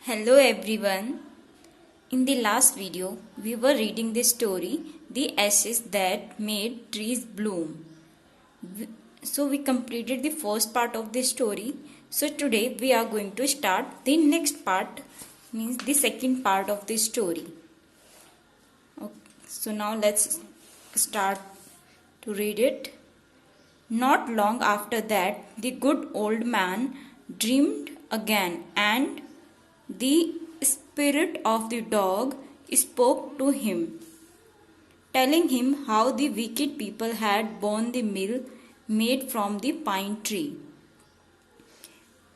Hello everyone. In the last video, we were reading the story The Ashes That Made Trees Bloom. So we completed the first part of the story. So today we are going to start the next part, means the second part of the story. Okay, so now let's start to read it. Not long after that, the good old man dreamed again, and the spirit of the dog spoke to him, telling him how the wicked people had burned the mill made from the pine tree.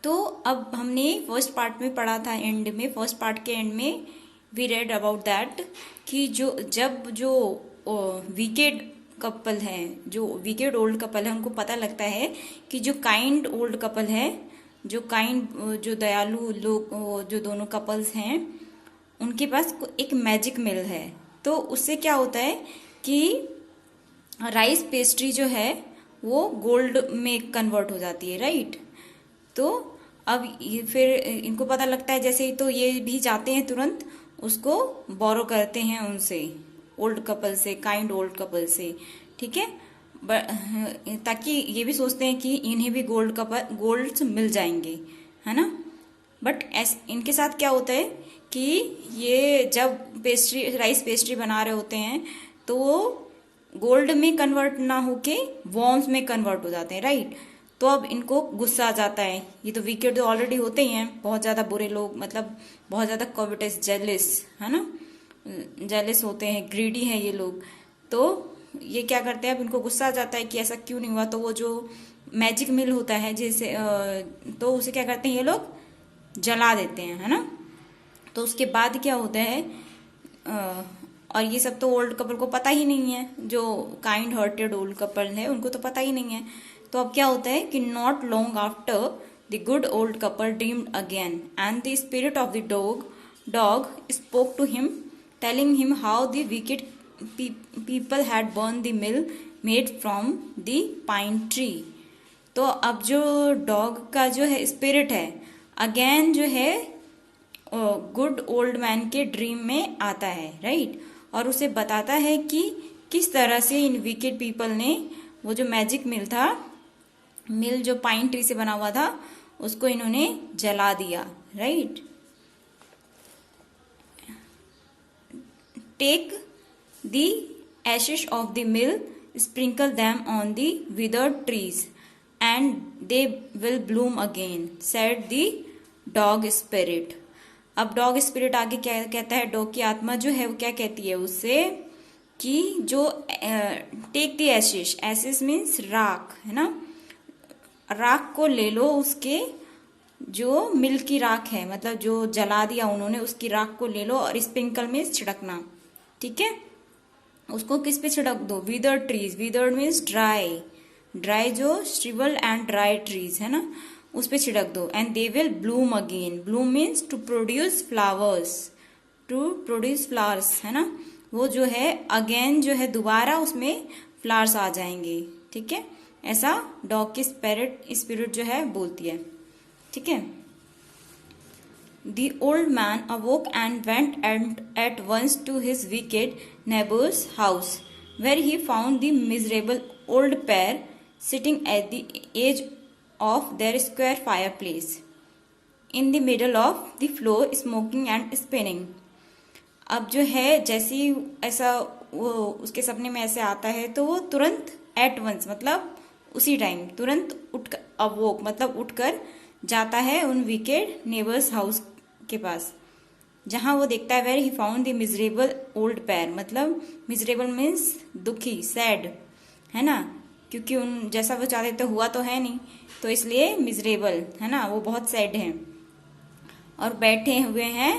तो अब हमने first part में पढ़ा था, first part के and में we read about that कि जो विकेड कपल है, जो विकेड ओल्ड कपल है, उनको पता लगता है कि जो काइंड ओल्ड कपल है, जो दयालु लोग, जो दोनों कपल्स हैं, उनके पास एक मैजिक मिल है. तो उससे क्या होता है कि राइस पेस्ट्री जो है वो गोल्ड में कन्वर्ट हो जाती है, राइट. तो अब फिर इनको पता लगता है, जैसे ही तो ये भी जाते हैं, तुरंत उसको बोरो करते हैं उनसे, ओल्ड कपल से, काइंड ओल्ड कपल से, ठीक है, ताकि ये भी सोचते हैं कि इन्हें भी गोल्ड मिल जाएंगे, है ना. बट इनके साथ क्या होता है कि ये जब राइस पेस्ट्री बना रहे होते हैं तो वो गोल्ड में कन्वर्ट ना होके वॉर्म्स में कन्वर्ट हो जाते हैं, राइट. तो अब इनको गुस्सा आ जाता है. ये तो विकेट तो ऑलरेडी होते ही हैं, बहुत ज्यादा बुरे लोग, मतलब बहुत ज्यादा कॉविटस, जेलिस, है ना, जेलिस होते हैं, ग्रीडी हैं ये लोग. तो ये क्या करते हैं, अब इनको गुस्सा आ जाता है कि ऐसा क्यों नहीं हुआ. तो वो जो मैजिक मिल होता है जैसे, तो उसे क्या करते हैं ये लोग, जला देते हैं, है ना. तो उसके बाद क्या होता है, और ये सब तो ओल्ड कपल को पता ही नहीं है, जो काइंड हार्टेड ओल्ड कपल है उनको तो पता ही नहीं है. तो अब क्या होता है कि not long after the good old couple dreamed again, and the spirit of the dog spoke to him, telling him how the wicked people had burn the mill made from the pine tree. तो अब जो dog का जो है spirit है, again जो है good old man के ड्रीम में आता है, राइट. और उसे बताता है कि किस तरह से इन विकेड पीपल ने वो जो मैजिक मिल जो पाइन ट्री से बना हुआ था उसको इन्होंने जला दिया, right. Take the ashes of the mill, sprinkle them on the withered trees, and they will bloom again, said the dog spirit. अब डॉग स्पिरिट आगे क्या कहता है, डॉग की आत्मा जो है वो क्या कहती है उससे कि जो टेक द एशेस मीन्स राख, है ना, राख को ले लो, उसके जो मिल की राख है, मतलब जो जला दिया उन्होंने, उसकी राख को ले लो और स्प्रिंकल में छिड़कना, ठीक है. उसको किस पे छिड़क दो, withered trees. Withered means dry जो श्रिवल एंड ड्राई ट्रीज है ना, उस पे छिड़क दो. And they will bloom again. Bloom means to produce flowers, है ना. वो जो है अगेन जो है दोबारा उसमें फ्लावर्स आ जाएंगे, ठीक है. ऐसा डॉग की स्पिरिट जो है बोलती है, ठीक है. The old man awoke and went at once to his wicked neighbor's house, where he found the miserable old pair sitting at the edge of their square fireplace, in the middle of the floor, smoking and spinning. अब जो है जैसे ही ऐसा वो उसके सपने में ऐसे आता है तो वो तुरंत एट वंस मतलब उसी टाइम तुरंत अवोक मतलब उठकर जाता है उन विकेड नेबर्स हाउस के पास, जहां वो देखता है where he found the miserable old pair. मतलब मिजरेबल मीन्स दुखी, सैड, है ना, क्योंकि उन जैसा वो चाहते थे हुआ तो है नहीं, तो इसलिए मिजरेबल, है ना, वो बहुत सैड है. और बैठे हुए हैं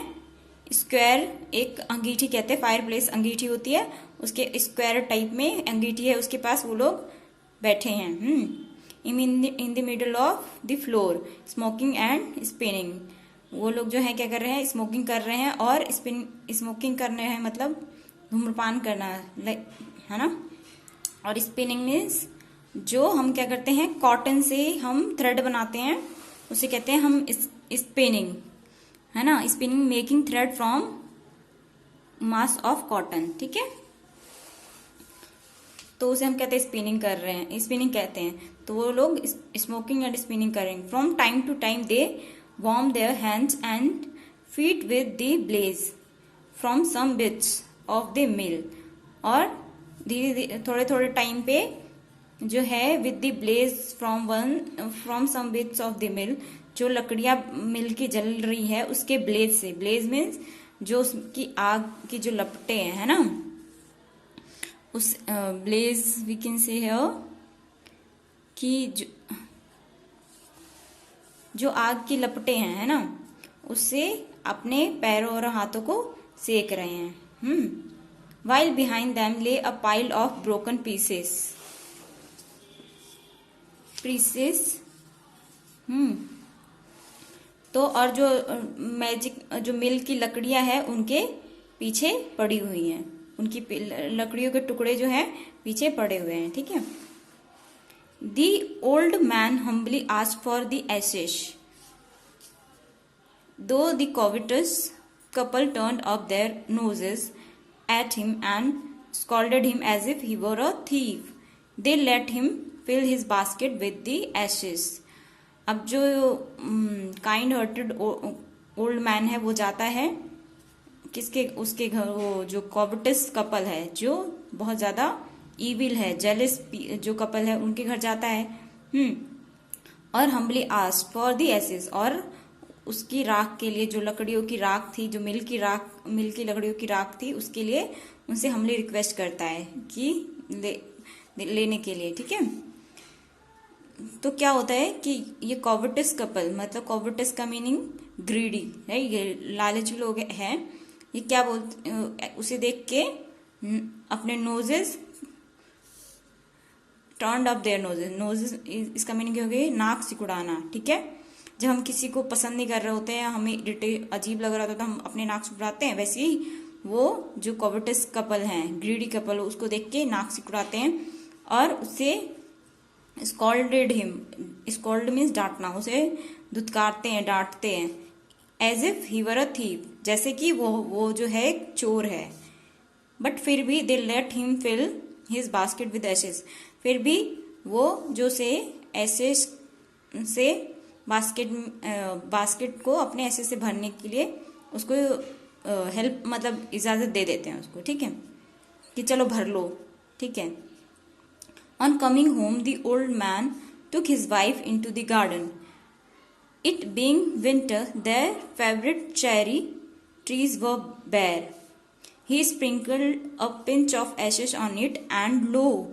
स्क्वायर, एक अंगीठी कहते हैं, फायर प्लेस अंगीठी होती है, उसके स्क्वायर टाइप में अंगीठी है, उसके पास वो लोग बैठे हैं. In the middle of the floor, smoking and spinning. वो लोग जो है क्या कर रहे हैं, स्मोकिंग कर रहे हैं, और स्मोकिंग कर रहे हैं मतलब धूम्रपान करना, है ना. और स्पिनिंग मीन्स जो हम क्या करते हैं, कॉटन से हम थ्रेड बनाते हैं, उसे कहते हैं हम स्पिनिंग, है ना, spinning making thread from mass of cotton, ठीक है। तो उसे हम कहते हैं स्पिनिंग कर रहे हैं, स्पिनिंग कहते हैं। तो वो लोग स्मोकिंग एंड स्पिनिंग करेंगे। From time to time they warm their hands and feet with the blaze from some bits of the mill. और धीरे धीरे थोड़े थोड़े टाइम पे जो है with the blaze from some bits of the mill, जो लकड़ियां मिल की जल रही है उसके ब्लेज से, ब्लेज मीन्स जो उसकी आग की जो लपटें हैं, है ना, उस blaze we can say here कि जो आग की लपटें हैं, है ना, उससे अपने पैरों और हाथों को सेक रहे हैं। वाइल बिहाइंड देम ले a pile of broken pieces. तो और जो जो मिल की लकड़ियां हैं उनके पीछे पड़ी हुई हैं, उनकी लकड़ियों के टुकड़े जो हैं पीछे पड़े हुए हैं, ठीक है। The old man humbly asked for the ashes, though the covetous couple turned up their noses at him and scolded him as if he were a thief. They let him fill his basket with the ashes. अब जो kind hearted old man है वो जाता है किसके, उसके घर, वो जो कॉविटस कपल है जो बहुत ज्यादा ईविल है, जेलस जो कपल है उनके घर जाता है। और humbly asked for the ashes, और उसकी राख के लिए, जो लकड़ियों की राख थी, जो मिल की लकड़ियों की राख थी, उसके लिए उनसे हम्बली रिक्वेस्ट करता है कि लेने के लिए, ठीक है। तो क्या होता है कि ये कॉविटस कपल, मतलब कॉविटस का मीनिंग ग्रीडी है, ये लालची लोग हैं, ये क्या बोलते, उसे देख के अपने noses turned up their noses, इसका मीनिंग हो गया नाक सिकुड़ाना, ठीक है। जब हम किसी को पसंद नहीं कर रहे होते हैं, हमें अजीब लग रहा होता है, तो हम अपने नाक सिकुड़ाते हैं, वैसे ही वो जो कॉविटस कपल हैं, ग्रीडी कपल, उसको देख के नाक सिकुड़ाते हैं और उससे स्कॉल्डेड हिम, स्कॉल्ड मीन्स डांटना, उसे धुतकारते हैं, डांटते हैं, as if he were a thief, जैसे कि वो जो है एक चोर है। बट फिर भी they let him fill his basket with ashes, फिर भी वो जो से एशेस से बास्केट को अपने एशेस से भरने के लिए उसको हेल्प, मतलब इजाजत दे देते हैं उसको, ठीक है, कि चलो भर लो, ठीक है। On coming home, the old man took his wife into the garden. It being winter, their favorite cherry trees were bare. He sprinkled a pinch of ashes on it, and lo,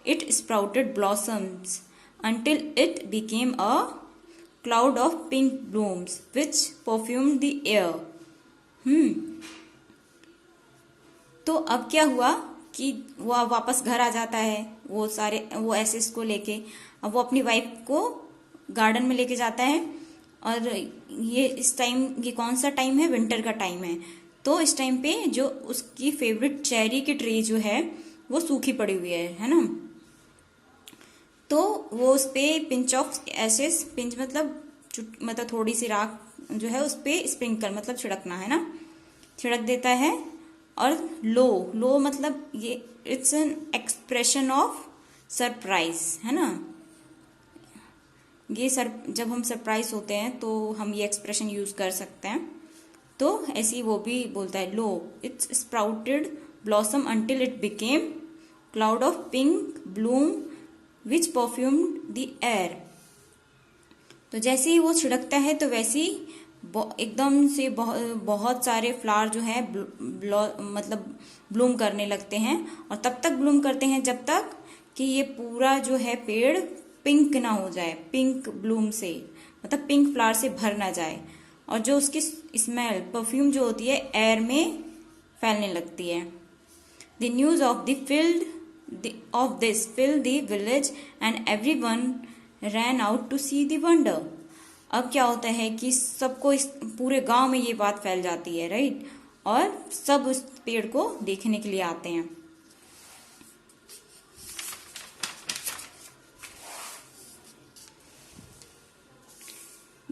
it sprouted blossoms until it became a cloud of pink blooms which perfumed the air. तो अब क्या हुआ कि वो वापस घर आ जाता है, वो एसेस को लेके। अब वो अपनी वाइफ को गार्डन में लेके जाता है, और ये इस टाइम, ये कौन सा टाइम है, विंटर का टाइम है। तो इस टाइम पे जो उसकी फेवरेट चेरी की ट्री जो है वो सूखी पड़ी हुई है ना, तो वो उस पे पिंच ऑफ एसेस, पिंच मतलब थोड़ी सी राख जो है उस पे स्प्रिंकल मतलब छिड़कना, है ना, छिड़क देता है। और लो मतलब ये it's an expression of surprise, है ना, ये जब हम सरप्राइज होते हैं तो हम ये एक्सप्रेशन यूज कर सकते हैं। तो ऐसे ही वो भी बोलता है, lo its sprouted blossom until it became cloud of pink bloom which perfumed the air. तो जैसे ही वो छिड़कता है तो वैसे ही एकदम से बहुत सारे फ्लावर जो है मतलब ब्लूम करने लगते हैं, और तब तक ब्लूम करते हैं जब तक कि ये पूरा जो है पेड़ पिंक ना हो जाए, पिंक ब्लूम से, मतलब पिंक फ्लावर से भर ना जाए, और जो उसकी स्मेल, परफ्यूम जो होती है एयर में फैलने लगती है। The news of this filled the village and everyone ran out to see the wonder. अब क्या होता है कि सबको, इस पूरे गांव में ये बात फैल जाती है, राइट, और सब उस पेड़ को देखने के लिए आते हैं।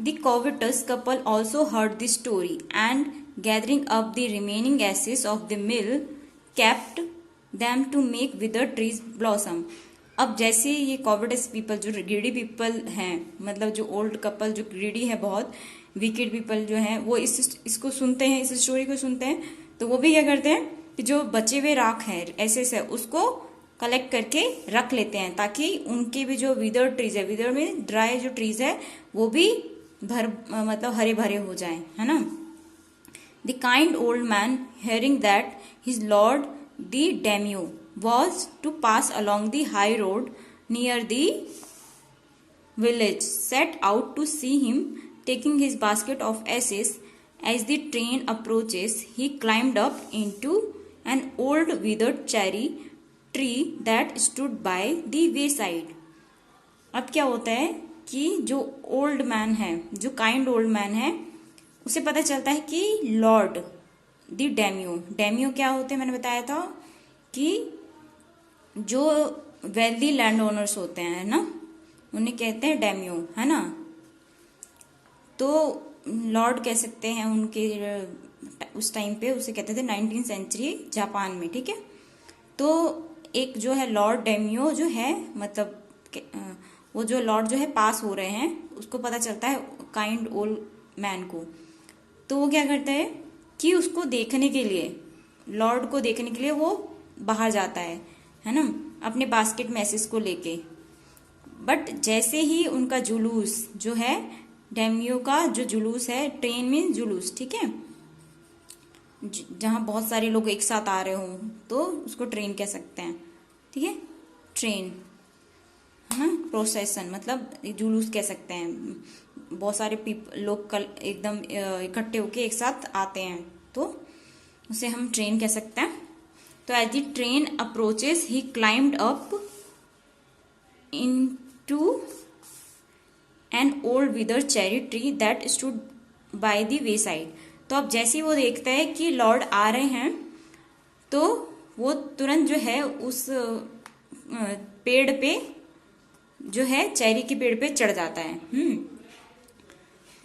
The covetous couple also heard the story and gathering up the remaining ashes of the mill kept them to make withered trees blossom. अब जैसे ये covetous people जो greedy people हैं, मतलब जो old couple जो greedy है बहुत, wicked people जो हैं, वो इसको सुनते हैं, इस स्टोरी को सुनते हैं, तो वो भी क्या करते हैं कि जो बचे हुए राख हैं ऐसे से उसको कलेक्ट करके रख लेते हैं ताकि उनके भी जो विदर्ड ट्रीज है, विदर्ड में ड्राई जो ट्रीज है वो भी मतलब हरे भरे हो जाएं, है ना. The kind old man hearing that his lord the daimyo was to pass along the high road near the village set out to see him taking his basket of ashes. As the train approaches, he climbed up into an old withered cherry tree that stood by the wayside. अब क्या होता है कि जो old man है, जो kind old man है, उसे पता चलता है कि लॉर्ड द डेम्यू क्या होते हैं, मैंने बताया था कि जो वेल्दी लैंड ओनर्स होते हैं ना, उन्हें कहते हैं डेम्यू, है ना. तो लॉर्ड कह सकते हैं उनके, उस टाइम पे उसे कहते थे 19th सेंचुरी जापान में, ठीक है. तो एक जो है लॉर्ड डेम्यो जो है, मतलब वो जो लॉर्ड जो है पास हो रहे हैं, उसको पता चलता है काइंड ओल्ड मैन को. तो वो क्या करता है कि उसको देखने के लिए, लॉर्ड को देखने के लिए वो बाहर जाता है ना, अपने बास्केट मैसेज को लेके. बट जैसे ही उनका जुलूस जो है, डेम्यो का जो जुलूस है, ट्रेन में जुलूस, ठीक है, जहां बहुत सारे लोग एक साथ आ रहे हो तो उसको ट्रेन कह सकते हैं, ठीक है. ट्रेन है ना, प्रोसेशन मतलब जुलूस कह सकते हैं. बहुत सारे लोग कल एकदम इकट्ठे होके एक साथ आते हैं तो उसे हम ट्रेन कह सकते हैं. तो as the train approaches he climbed up into an old withered cherry tree that stood by the way side. तो अब जैसे ही वो देखता है कि लॉर्ड आ रहे हैं तो वो तुरंत जो है उस पेड़ पे जो है, चेरी के पेड़ पे चढ़ जाता है.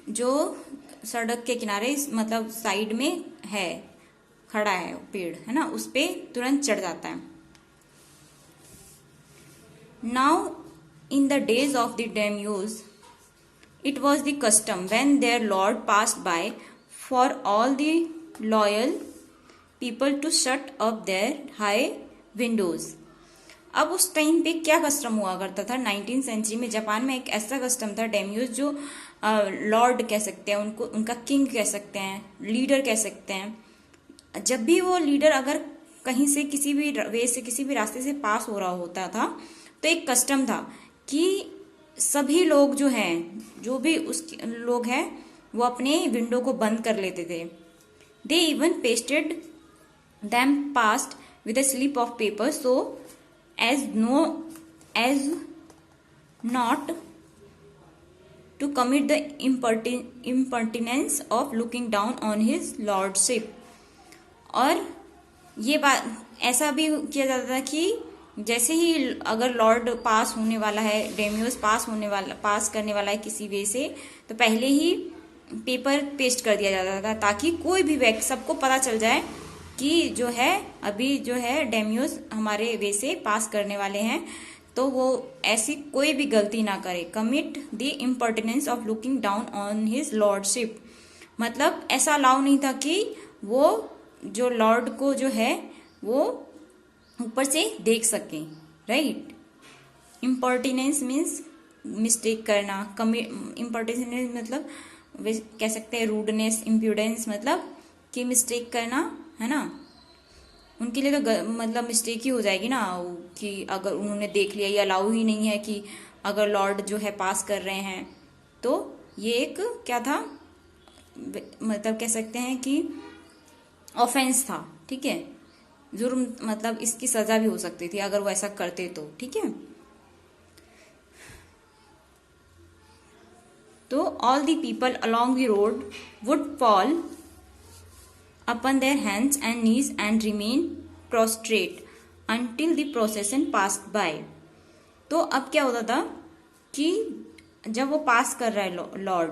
जो सड़क के किनारे मतलब साइड में है, खड़ा है पेड़, है ना, उस पे तुरंत चढ़ जाता है. Now in the days of the daimyos it was the custom when their lord passed by for all the loyal people to shut up their high windows. अब उस टाइम पे क्या कस्टम हुआ करता था 19th सेंचुरी में Japan में, एक ऐसा कस्टम था, डेम्यूज जो लॉर्ड कह सकते हैं उनको, उनका किंग कह सकते हैं, लीडर कह सकते हैं. जब भी वो लीडर अगर कहीं से किसी भी वे से किसी भी रास्ते से पास हो रहा होता था तो एक कस्टम था कि सभी लोग जो हैं, जो भी उस लोग हैं, वो अपने विंडो को बंद कर लेते थे. They even pasted them past with a slip of paper so as not to commit the impertinence of looking down on his lordship. और ये बात ऐसा भी किया जाता था कि जैसे ही अगर लॉर्ड पास होने वाला है, डेम्यूस पास करने वाला है किसी वे से, तो पहले ही पेपर पेस्ट कर दिया जाता था ताकि कोई भी व्यक्ति, सबको पता चल जाए कि जो है अभी जो है डेम्यूस हमारे वे से पास करने वाले हैं, तो वो ऐसी कोई भी गलती ना करे. Commit the impertinence of looking down on his lordship, मतलब ऐसा अलाउ नहीं था कि वो जो लॉर्ड को जो है वो ऊपर से देख सकें, राइट. इम्पर्टिनेंस मीन्स मिस्टेक करना, इम्पर्टिनेंस मतलब कह सकते हैं रूडनेस, इम्प्यूडेंस मतलब कि मिस्टेक करना, है ना. उनके लिए तो मतलब मिस्टेक ही हो जाएगी ना कि अगर उन्होंने देख लिया, ये अलाउ ही नहीं है कि अगर लॉर्ड जो है पास कर रहे हैं, तो ये एक क्या था, मतलब कह सकते हैं कि ऑफेंस था, ठीक है, जुर्म, मतलब इसकी सजा भी हो सकती थी अगर वो ऐसा करते तो, ठीक है. तो all the people along the road would fall upon their hands and knees and remain prostrate until the procession passed by. तो अब क्या होता था कि जब वो पास कर रहा है लॉर्ड,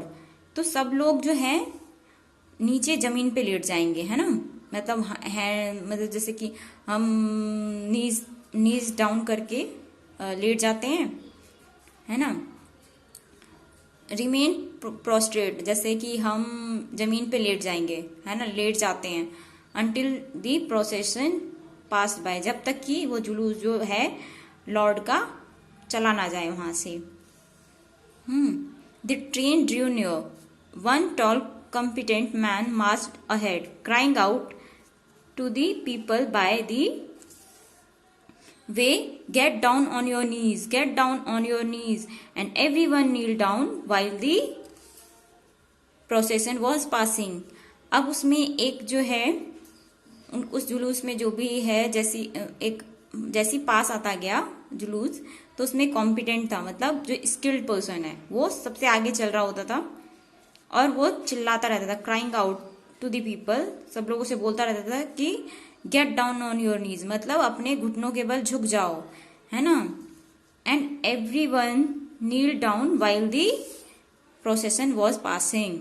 तो सब लोग जो है नीचे जमीन पे लेट जाएंगे, है ना। मतलब है, मतलब जैसे कि हम नीज डाउन करके लेट जाते हैं, है ना। रिमेन प्रोस्ट्रेट, जैसे कि हम जमीन पे लेट जाएंगे, है ना, लेट जाते हैं। Until the procession pass by, जब तक कि वो जुलूस जो है लॉर्ड का चला ना जाए वहां से। The train drew near, one tall competent man marched ahead, crying out to the people by the way, get down on your knees, get down on your knees, and everyone kneeled down while the procession was passing. अब उसमें एक जो है उस जुलूस में जो भी है, जैसी पास आता गया जुलूस, तो उसमें कॉम्पिटेंट था, मतलब जो स्किल्ड पर्सन है वो सबसे आगे चल रहा होता था और वो चिल्लाता रहता था, crying out to the people, सब लोगों से बोलता रहता था कि get down on your knees, मतलब अपने घुटनों के बल झुक जाओ, है ना। And every one kneel down while the procession was passing,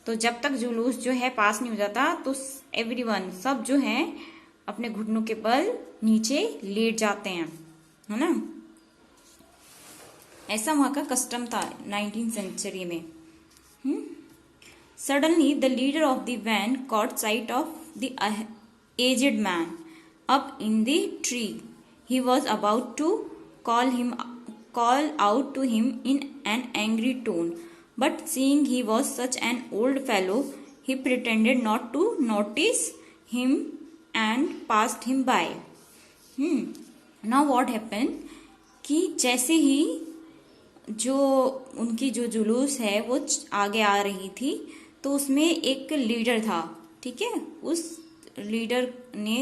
तो जब तक जुलूस जो है पास नहीं हो जाता तो एवरी वन, सब जो है अपने घुटनों के बल नीचे लेट जाते हैं, है ना। ऐसा वहां का कस्टम था 19th सेंचुरी में। Suddenly, the leader of the van caught sight of the aged man up in the tree. He was about to call out to him in an angry tone, but seeing he was such an old fellow, he pretended not to notice him and passed him by. Now what happened? कि जैसे ही जो उनकी जो जुलूस है वो आगे आ रही थी, तो उसमें एक लीडर था, ठीक है। उस लीडर ने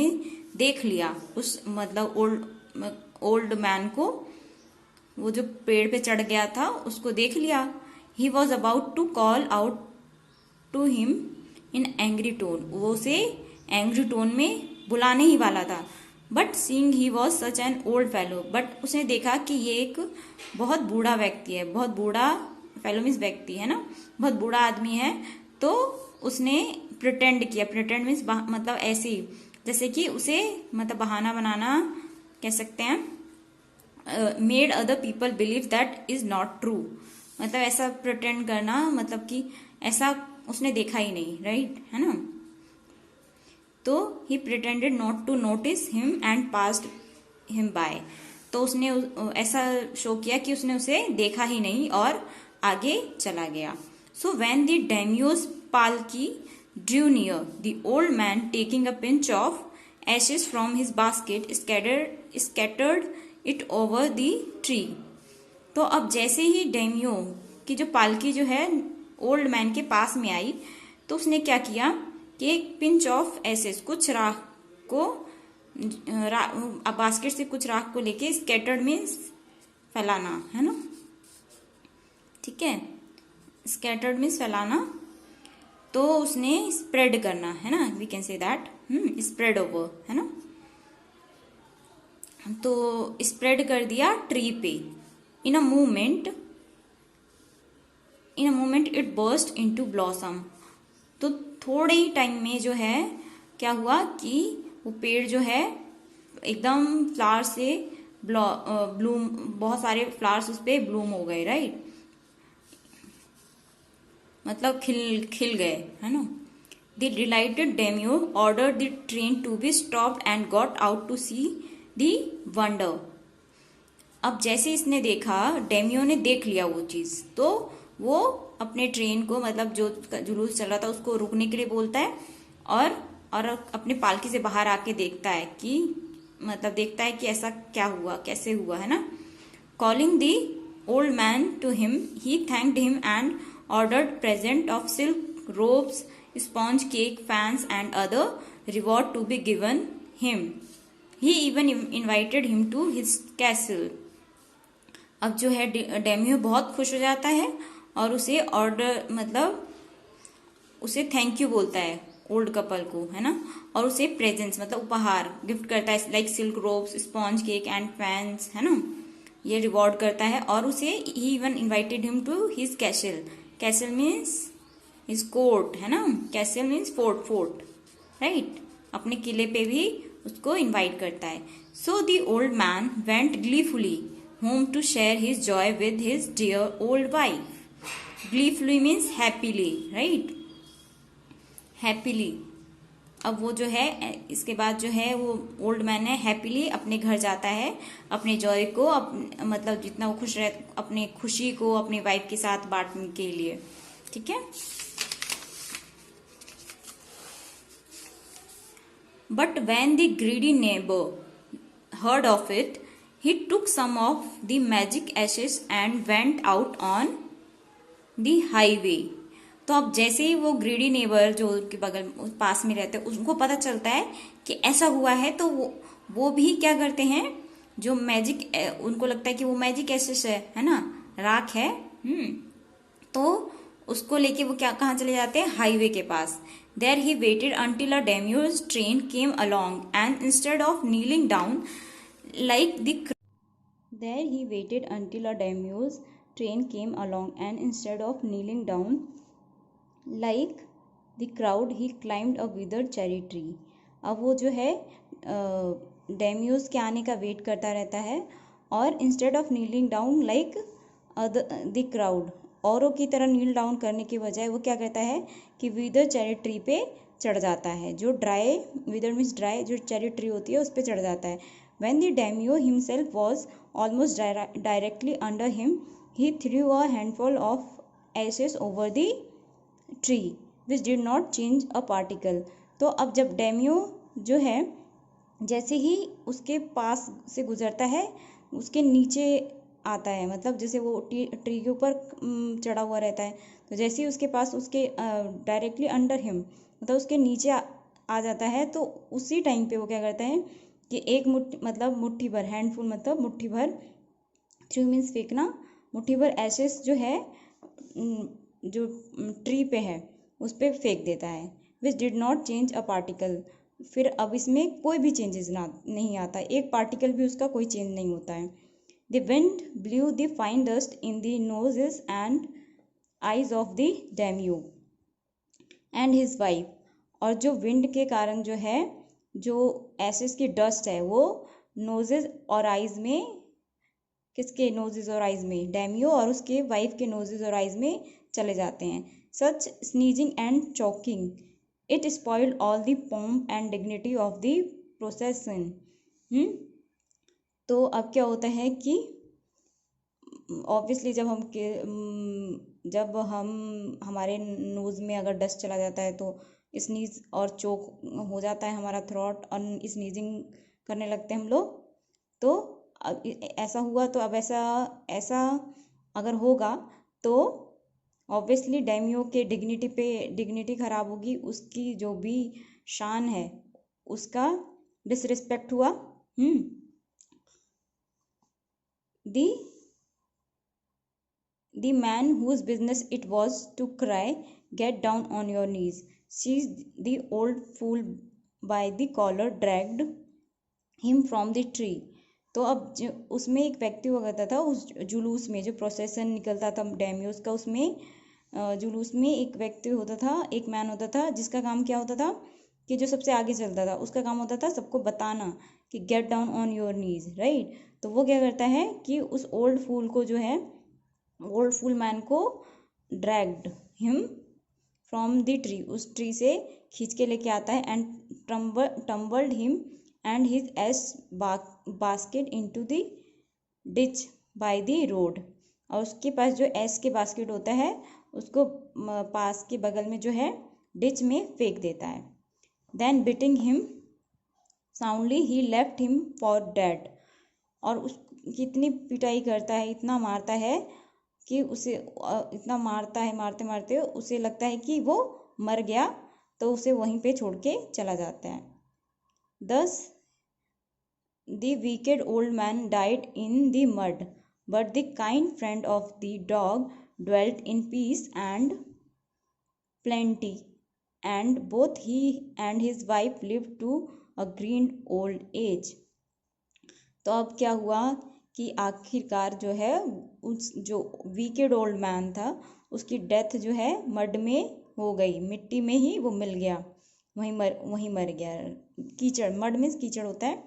देख लिया उस मतलब ओल्ड मैन को, वो जो पेड़ पे चढ़ गया था उसको देख लिया। He was about to call out to him in angry tone, वो उसे एंग्री टोन में बुलाने ही वाला था। But seeing he was such an old fellow, but उसने देखा कि ये एक बहुत बूढ़ा व्यक्ति है, बहुत बूढ़ा, फेलो मीन्स व्यक्ति, है ना, बहुत बूढ़ा आदमी है। तो उसने प्रिटेंड किया, प्रिटेंड मीन्स मतलब ऐसे ही, जैसे कि उसे मतलब बहाना बनाना कह सकते हैं। Made other people believe that is not true, मतलब ऐसा प्रिटेंड करना, मतलब कि ऐसा उसने देखा ही नहीं, राइट, है ना। तो he pretended not to notice him and passed him by, तो उसने ऐसा शो किया कि उसने उसे देखा ही नहीं और आगे चला गया। So when the daimyo's palki drew near, the old man, taking a pinch of ashes from his basket, scattered it over the tree. तो अब जैसे ही डेमियो की जो पालकी जो है ओल्ड मैन के पास में आई, तो उसने क्या किया कि एक पिंच ऑफ एसेस, कुछ राख को बास्केट से कुछ राख को लेके स्कैटर्ड में फैलाना, है ना, ठीक है। स्कैटर्ड मीन्स फैलाना, तो उसने स्प्रेड करना, है ना, we can say that, spread over, है ना। तो स्प्रेड कर दिया ट्री पे। In a movement it burst into blossom, तो थोड़े ही टाइम में जो है क्या हुआ कि वो पेड़ जो है एकदम फ्लावर से ब्लूम, बहुत सारे फ्लावर्स उस पे ब्लूम हो गए, राइट, मतलब खिल गए, है ना। The delighted daimio order the train to be stopped and got out to see the wonder. अब जैसे इसने देखा, डेमियो ने देख लिया वो चीज, तो वो अपने ट्रेन को, मतलब जो जुलूस चल रहा था उसको रुकने के लिए बोलता है और अपने पालकी से बाहर आके देखता है कि मतलब देखता है कि ऐसा क्या हुआ, कैसे हुआ, है ना। Calling the old man to him, he thanked him and ordered present of silk robes, sponge cake, fans and other reward to be given him. He even invited him to his castle. अब जो है Demio बहुत खुश हो जाता है और उसे ऑर्डर, मतलब उसे थैंक यू बोलता है ओल्ड कपल को, है ना, और उसे प्रेजेंट्स मतलब उपहार गिफ्ट करता है, like silk robes, sponge cake and fans, है ना, ये रिवॉर्ड करता है। और उसे ही even invited him to his castle, castle means his court, है ना, castle means fort, fort, right, अपने किले पे भी उसको इनवाइट करता है. So the old man went gleefully home to share his joy with his dear old wife. Gleefully means happily, right, happily. अब वो जो है इसके बाद जो है वो ओल्ड मैन है हैप्पीली अपने घर जाता है, अपने जॉय को मतलब जितना वो खुश रह अपने खुशी को अपनी वाइफ के साथ बांटने के लिए. ठीक है. But when the greedy neighbour heard of it, he took some of the magic ashes and went out on the highway. तो अब जैसे ही वो ग्रीडी नेबर जो उनके बगल पास में रहते हैं उनको पता चलता है कि ऐसा हुआ है, तो वो भी क्या करते हैं, जो मैजिक उनको लगता है कि वो मैजिक एसेस है ना, राख है. तो उसको लेके वो क्या कहाँ चले जाते हैं, हाईवे के पास. There he waited until a daimyos train came along and instead of kneeling down like the there he waited until a demuse train came along and instead of kneeling down like the crowd he climbed a withered cherry tree. अब वो जो है डेम्यूज के आने का wait करता रहता है और instead of kneeling down like the crowd, औरों की तरह नील डाउन करने के बजाय वो क्या करता है कि विदर चेरी ट्री पे चढ़ जाता है. जो ड्राई, विदर मीन्स ड्राई, जो चेरी ट्री होती है उस पर चढ़ जाता है. When the daimyo himself was almost directly under him, he threw a handful of ashes over the tree, which did not change a particle. तो अब जब डेम्यो जो है जैसे ही उसके पास से गुजरता है उसके नीचे आता है, मतलब जैसे वो ट्री के ऊपर चढ़ा हुआ रहता है, तो जैसे ही उसके पास उसके डायरेक्टली अंडर हिम मतलब उसके नीचे आ जाता है, तो उसी टाइम पे वो क्या करता है कि एक मतलब मुट्ठी भर, हैंडफुल मतलब मुट्ठी भर, थ्रू मीन्स फेंकना, मुट्ठी भर एशेस जो है जो ट्री पे है उस पर फेंक देता है. Which did not change a particle. फिर अब इसमें कोई भी चेंजेस नहीं आता, एक पार्टिकल भी उसका कोई चेंज नहीं होता है. The wind blew the fine dust in the noses and eyes of the daimyo and his wife. और जो विंड के कारण जो है जो एसिड्स की डस्ट है वो नोजेस और आइज में, किसके नोजेस और आइज में, डेम्यो और उसके वाइफ के नोजेस और आइज में चले जाते हैं. Such sneezing and choking it spoiled all the pomp and dignity of the procession. तो अब क्या होता है कि ऑब्वियसली जब हम हमारे नोज में अगर डस्ट चला जाता है तो स्नीज और चोक हो जाता है, हमारा थ्रोट और स्नीजिंग करने लगते हैं हम लोग. तो ऐसा हुआ, तो अब ऐसा अगर होगा तो ऑब्वियसली डेम्यो के डिग्निटी खराब होगी, उसकी जो भी शान है उसका डिसरिस्पेक्ट हुआ. The man whose business it was to cry, "Get down on your knees," seized the old fool by the collar, dragged him from the tree. तो अब उसमें एक व्यक्ति हुआ करता था उस जुलूस में, जो प्रोसेसन निकलता था डेम्योस का, उसमें जुलूस में एक व्यक्ति होता था, एक मैन होता था जिसका काम क्या होता था कि जो सबसे आगे चलता था उसका काम होता था सबको बताना कि get down on your knees, right. तो वो क्या करता है कि उस ओल्ड फूल को जो है, ओल्ड फूल मैन को dragged him from the tree, उस ट्री से खींच के लेके आता है, and tumbled him and his ass basket into the ditch by the road. और उसके पास जो एस के बास्केट होता है उसको पास के बगल में जो है डिच में फेंक देता है. Then beating him soundly he left him for dead. और उस कितनी पिटाई करता है, इतना मारता है कि उसे इतना मारता है, मारते मारते उसे लगता है कि वो मर गया, तो उसे वहीं पे छोड़ के चला जाता है. Thus the wicked old man died in the mud, but the kind friend of the dog dwelt in peace and plenty, and both he and his wife lived to a green old age. तो अब क्या हुआ कि आखिरकार जो है उस जो विकेड ओल्ड मैन था उसकी डेथ जो है मड में हो गई, मिट्टी में ही वो मिल गया, वहीं मर गया। कीचड़, मड मीन्स कीचड़ होता है,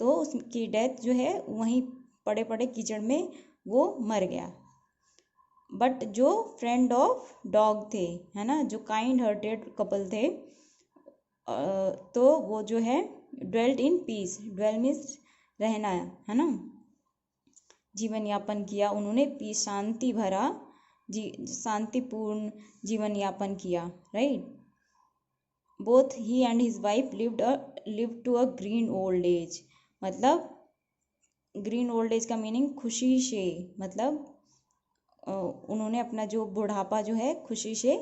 तो उसकी डेथ जो है वहीं पड़े पड़े कीचड़ में वो मर गया। बट जो फ्रेंड ऑफ डॉग थे, है ना, जो काइंड हार्टेड कपल थे, तो वो जो है dwelt in peace, dwell means रहना, है ना, जीवन यापन किया उन्होंने, पीस शांति भरा, शांतिपूर्ण जीवन यापन किया, right. Both he and his wife lived to a green old age, मतलब ग्रीन ओल्ड एज का मीनिंग खुशी से, मतलब उन्होंने अपना जो बुढ़ापा जो है खुशी से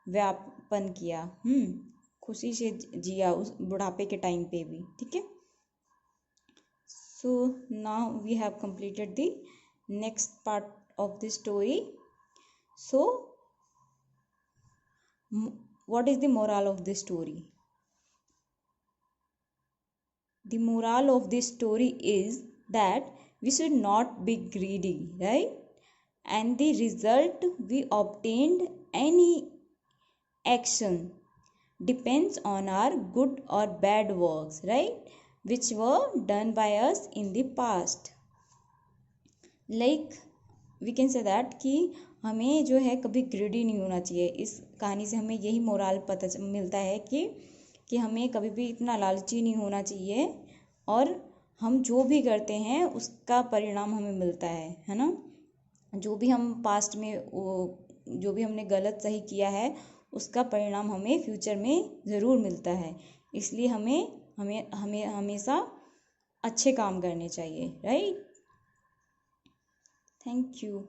व्यापन किया, खुशी से जिया उस बुढ़ापे के टाइम पे भी, ठीक है। So now we have completed the next part of the story. So what is the moral of the story? The moral of this story is that we should not be greedy, right? And the result we obtained any action depends on our good or bad works, right, which were done by us in the past. Like we can say that कि हमें जो है कभी greedy नहीं होना चाहिए। इस कहानी से हमें यही मोरल पता मिलता है कि हमें कभी भी इतना लालची नहीं होना चाहिए, और हम जो भी करते हैं उसका परिणाम हमें मिलता है ना। जो भी हम पास्ट में जो भी हमने गलत सही किया है उसका परिणाम हमें फ्यूचर में ज़रूर मिलता है, इसलिए हमें हमेशा अच्छे काम करने चाहिए, राइट। Thank you.